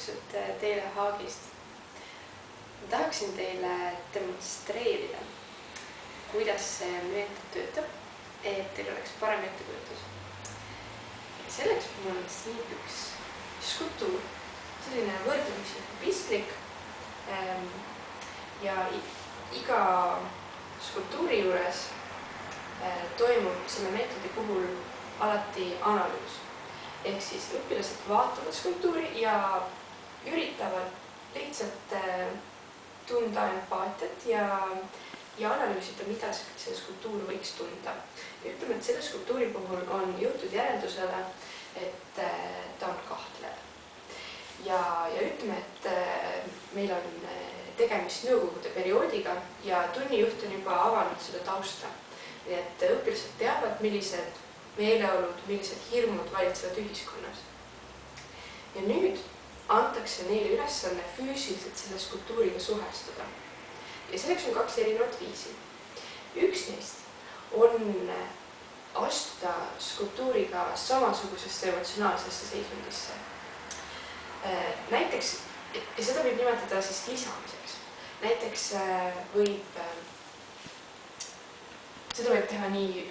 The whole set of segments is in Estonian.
tervitused teile Haagist. Ma tahaksin teile demonstreerida, kuidas see meetod töötab, et teil oleks parem ettekujutus. Selleks mul on siin üks skulptuur, selline võrdlemisi pistlik ja iga skulptuuri juures toimub selle meetodi puhul alati analüüs. Ehk siis õpilased vaatavad skulptuuri ja üritavad lihtsalt tunda empaatiat ja analüüsida, mida see skulptuur võiks tunda. Ütleme, et selle skulptuuri puhul on jõutud järeldusele, et ta on kahtlev. Ja ütleme, et meil on tegemist nõukogude perioodiga ja tunnijuht on juba avanud seda tausta. Nii et õpilased teavad, millised meeleolud, millised hirmud valitsevad ühiskonnas. Ja nüüd antakse neile ülesanne füüsiliselt selle skulptuuriga suhestuda. Ja selleks on kaks erinevat viisi. Üks neist on astuda skulptuuriga samasugusesse emotsionaalsesse seisundisse. Näiteks, ja seda võib nimetada siis lisamiseks. Näiteks seda võib teha nii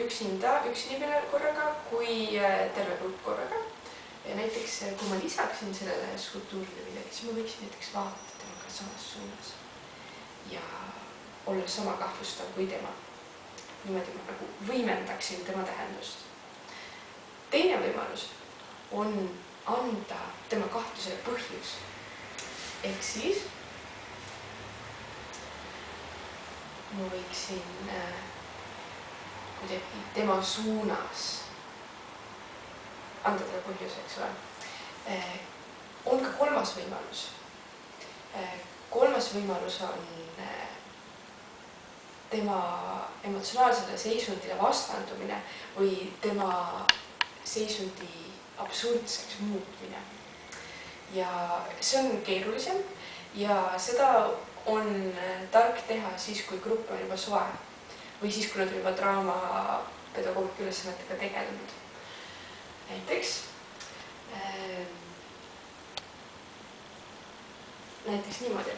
üksinda, üksnimele korraga, kui terve grupp korraga. Ja näiteks, kui ma lisaksin sellele skulptuurile midagi, siis ma võiksin näiteks vaadata temaga samas suunas ja olla sama kahtlustav kui tema. Niimoodi ma nagu võimendaksin tema tähendust. Teine võimalus on anda tema kahtlusele põhjus. Ehk siis ma võiksin kuidagi tema suunas anda talle põhjuse, eks ole. On ka kolmas võimalus. Kolmas võimalus on tema emotsionaalsele seisundile vastandumine või tema seisundi absurdseks muutmine. Ja see on keerulisem ja seda on tark teha siis, kui grupp on juba soe või siis, kui nad on juba draamapedagoogika ülesannetega tegelenud. Näiteks niimoodi.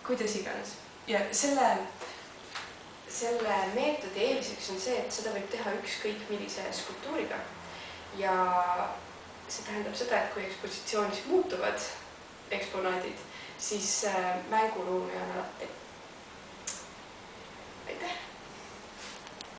Kuidas iganes. Ja selle meetodi eeliseks on see, et seda võib teha ükskõik millise skulptuuriga. Ja see tähendab seda, et kui ekspositsioonis muutuvad eksponaadid, siis mänguruumi on alati.